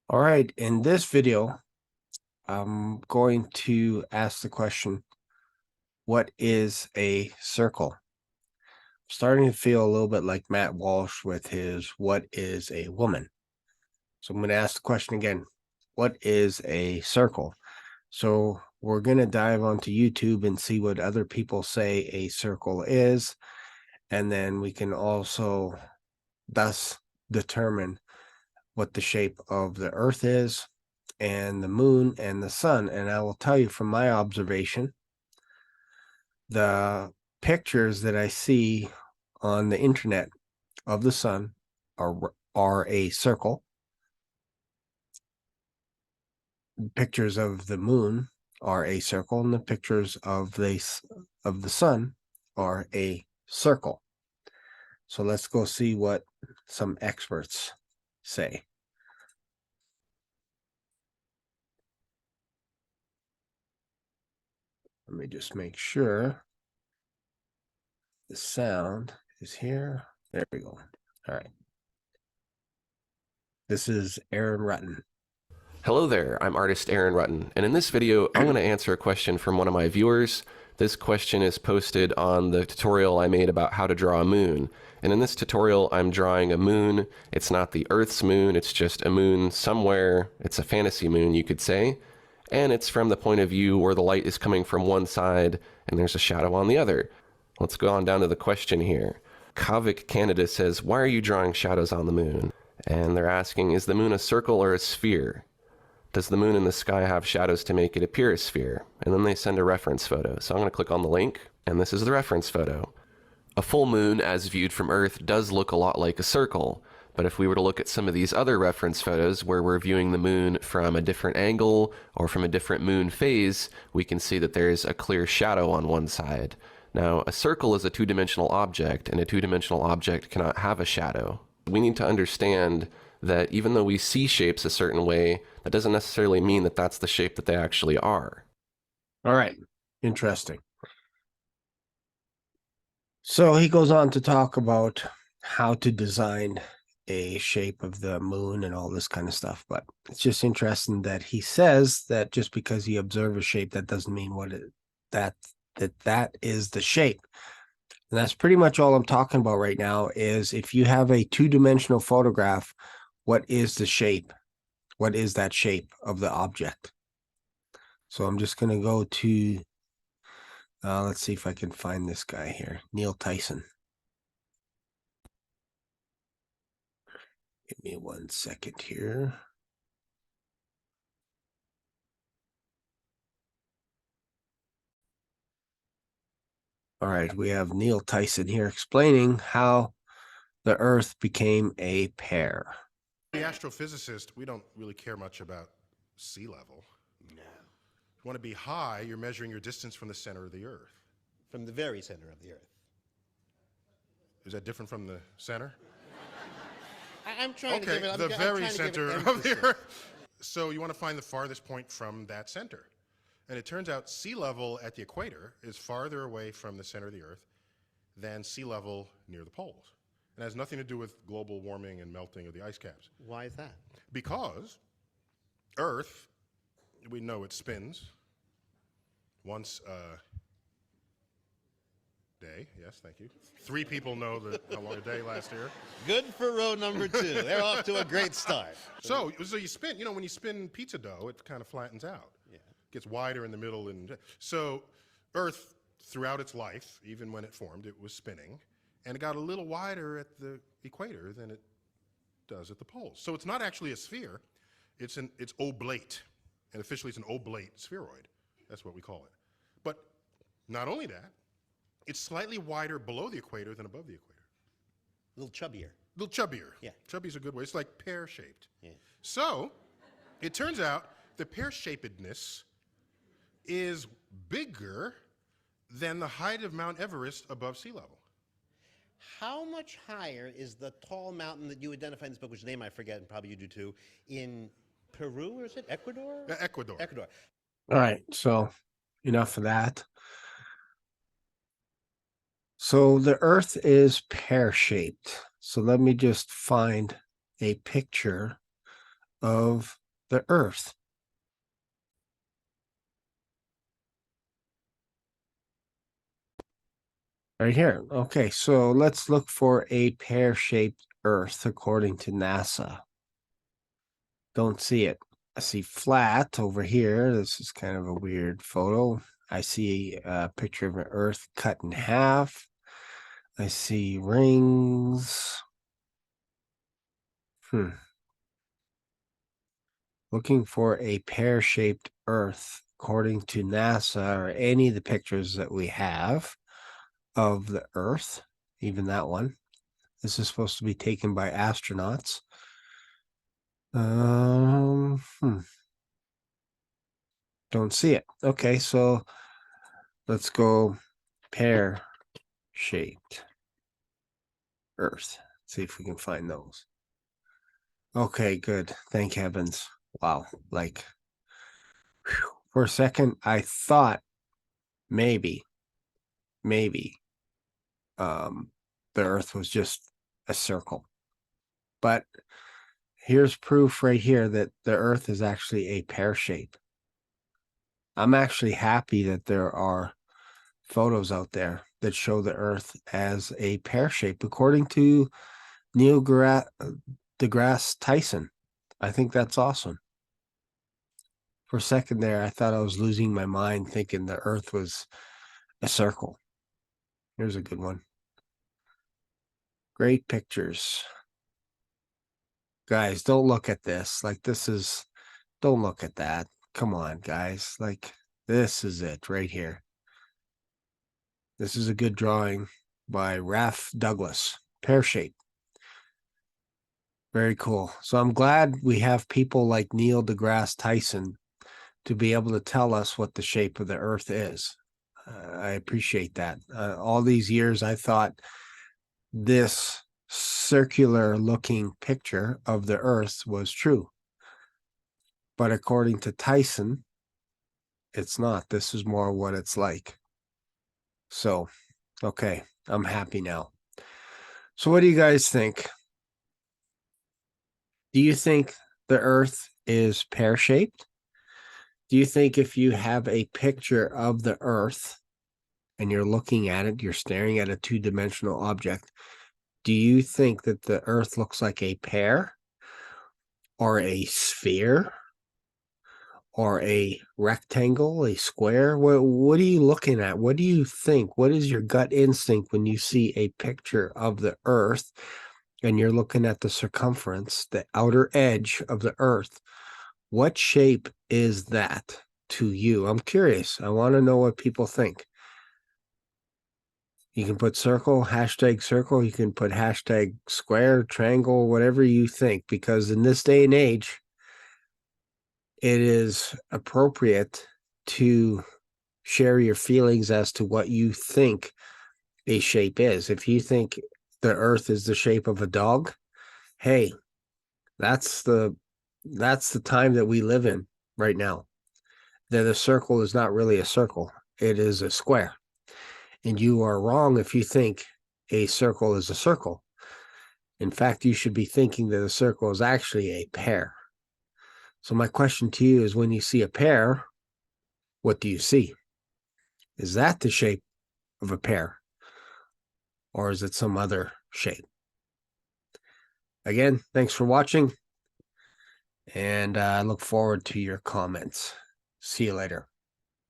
All right, in this video, I'm going to ask the question, what is a circle? I'm starting to feel a little bit like Matt Walsh with his what is a woman? So I'm going to ask the question again, what is a circle? So we're going to dive onto YouTube and see what other people say a circle is, and then we can also thus determine what the shape of the earth is and the moon and the sun. And I will tell you from my observation, the pictures that I see on the internet of the sun are a circle. Pictures of the moon are a circle, and the pictures of the sun are a circle. So let's go see what some experts say. Let me just make sure the sound is here. There we go. All right. This is Aaron Rutten. Hello there, I'm artist Aaron Rutten, and in this video I'm going to answer a question from one of my viewers. This question is posted on the tutorial I made about how to draw a moon. And in this tutorial I'm drawing a moon. It's not the Earth's moon, it's just a moon somewhere. It's a fantasy moon, you could say. And it's from the point of view where the light is coming from one side and there's a shadow on the other. Let's go on down to the question here. Kavik Canada says, why are you drawing shadows on the moon? And they're asking, is the moon a circle or a sphere? Does the moon in the sky have shadows to make it appear a sphere? And then they send a reference photo. So I'm going to click on the link, and this is the reference photo. A full moon, as viewed from Earth, does look a lot like a circle. But if we were to look at some of these other reference photos where we're viewing the moon from a different angle or from a different moon phase, we can see that there's a clear shadow on one side. Now, a circle is a two-dimensional object, and a two-dimensional object cannot have a shadow. We need to understand that even though we see shapes a certain way, that doesn't necessarily mean that that's the shape that they actually are. All right, interesting. So he goes on to talk about how to design a shape of the moon and all this kind of stuff. But it's just interesting that he says that just because you observe a shape, that doesn't mean that is the shape. And that's pretty much all I'm talking about right now is if you have a two-dimensional photograph, what is the shape? What is that shape of the object? So I'm just going to go to, let's see if I can find this guy here, Neil Tyson. Give me 1 second here. All right, we have Neil Tyson here explaining how the Earth became a pear. The astrophysicist, we don't really care much about sea level. No. If you want to be high, you're measuring your distance from the center of the Earth. From the very center of the Earth. Is that different from the center? I'm trying to give it... the very center of the Earth. So you want to find the farthest point from that center. And it turns out sea level at the equator is farther away from the center of the Earth than sea level near the poles. It has nothing to do with global warming and melting of the ice caps. Why is that? Because Earth, we know it spins once a day. Yes, thank you. 3 people know how long a day lasts here. Good for row number 2. They're off to a great start. So you spin, when you spin pizza dough, it kind of flattens out. Yeah. Gets wider in the middle. So Earth, throughout its life, even when it formed, it was spinning. And it got a little wider at the equator than it does at the poles. So it's not actually a sphere, it's oblate. And officially it's an oblate spheroid. That's what we call it. But not only that, it's slightly wider below the equator than above the equator. A little chubbier. A little chubbier. Yeah. Chubby is a good word. It's like pear-shaped. Yeah. So it turns out the pear-shapedness is bigger than the height of Mount Everest above sea level. How much higher is the tall mountain that you identify in this book, which name I forget, and probably you do too, in Peru, or is it Ecuador? Ecuador. Ecuador. All right, so enough of that. So the Earth is pear-shaped. So let me just find a picture of the Earth? Right here. Okay, so let's look for a pear-shaped Earth according to NASA. Don't see it. I see flat over here. This is kind of a weird photo. I see a picture of an Earth cut in half. I see rings. Looking for a pear-shaped Earth according to NASA or any of the pictures that we have of the Earth, even that one. This is supposed to be taken by astronauts. Don't see it. Okay, so let's go pear-shaped Earth. See if we can find those. Okay, good. Thank heavens. Wow. Like, whew. For a second, I thought maybe the Earth was just a circle. But here's proof right here that the Earth is actually a pear shape. I'm actually happy that there are photos out there that show the Earth as a pear shape, according to Neil deGrasse Tyson. I think that's awesome. For a second there, I thought I was losing my mind thinking the Earth was a circle. Here's a good one. Great pictures. Guys, don't look at this. Like, don't look at that. Come on, guys. Like, this is it right here. This is a good drawing by Raph Douglas. Pear shape. Very cool. So I'm glad we have people like Neil deGrasse Tyson to be able to tell us what the shape of the Earth is. I appreciate that. All these years, I thought this circular looking picture of the Earth was true. But according to Tyson, it's not. This is more what it's like. So, okay, I'm happy now. So what do you guys think? Do you think the Earth is pear-shaped? Do you think if you have a picture of the Earth and you're looking at it, you're staring at a two-dimensional object, do you think that the Earth looks like a pear or a sphere or a rectangle, a square? What are you looking at? What do you think? What is your gut instinct when you see a picture of the Earth and you're looking at the circumference, the outer edge of the Earth? What shape is that to you? I'm curious. I want to know what people think. You can put circle, hashtag circle. You can put hashtag square, triangle, whatever you think, because in this day and age, it is appropriate to share your feelings as to what you think a shape is. If you think the Earth is the shape of a dog, hey, that's the time that we live in right now. That a circle is not really a circle. It is a square. And you are wrong if you think a circle is a circle. In fact, you should be thinking that a circle is actually a pear. So my question to you is, when you see a pear, what do you see? Is that the shape of a pear? Or is it some other shape? Again, thanks for watching. And I look forward to your comments. See you later.